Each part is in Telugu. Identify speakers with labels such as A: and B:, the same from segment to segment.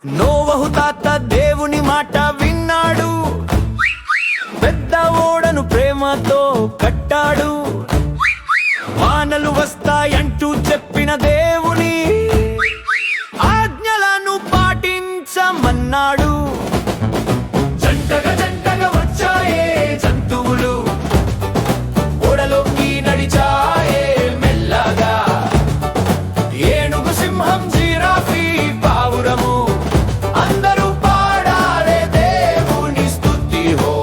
A: నోవహు తాత దేవుని మాట విన్నాడు, పెద్ద ఓడను ప్రేమతో కట్టాడు. వానలు వస్తాయంటూ చెప్పిన దేవుని ఆజ్ఞలను పాటించమన్నాడు. జంటగా జంటగా వచ్చాయే జంతువులు, ఓడలోకి నడిచాయే మెల్లగా. ఏనుగు, సింహం, జిరాఫీ, పావురము అందరూ పాడారే దేవుని స్తుతి హో.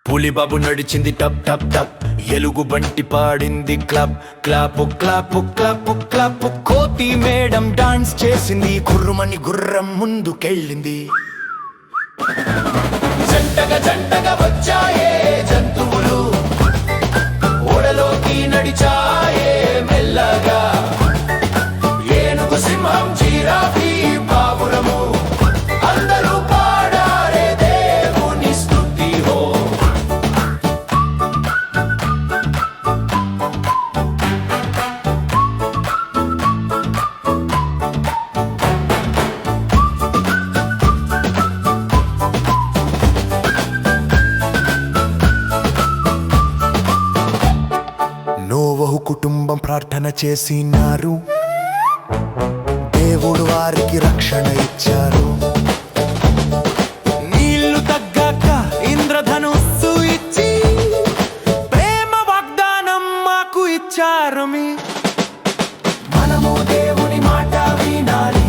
A: పులిబాబు నడిచింది టప్ టప్ టప్, ఎలుగు బంటి పాడింది club clap clap clap clap. కోతి మేడం డాన్స్ చేసింది, గుర్రమని గుర్రం ముందుకెళ్ళింది. జంటగా జంటగా వచ్చాయే జంతువులు, ఓడలోకి నడిచాయే మెల్లగా. ఏనుగు, సింహం, జిరాఫీ, పావురము అందరూ పాడారే దేవుని స్తుతి హో. నోవహు కుటుంబం ప్రార్థన చేసినారు, దేవుడు వారికి రక్షణ ఇచ్చారు. నీళ్లు తగ్గాక ఇంద్రధనుస్సు ఇచ్చి ప్రేమ వాగ్దానం మాకు ఇచ్చారు. మనము దేవుని మాట వినాలి,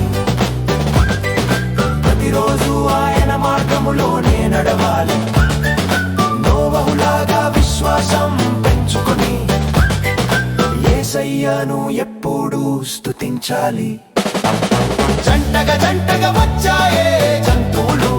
A: ప్రతిరోజు ఆయన మార్గములోనే నడవాలి. నోవహులాగా విశ్వాసం పెంచుకొని యేసయ్యను ఎప్పుడూ స్తుతించాలి. జంటగా జంటగా వచ్చాయే జంతువులు,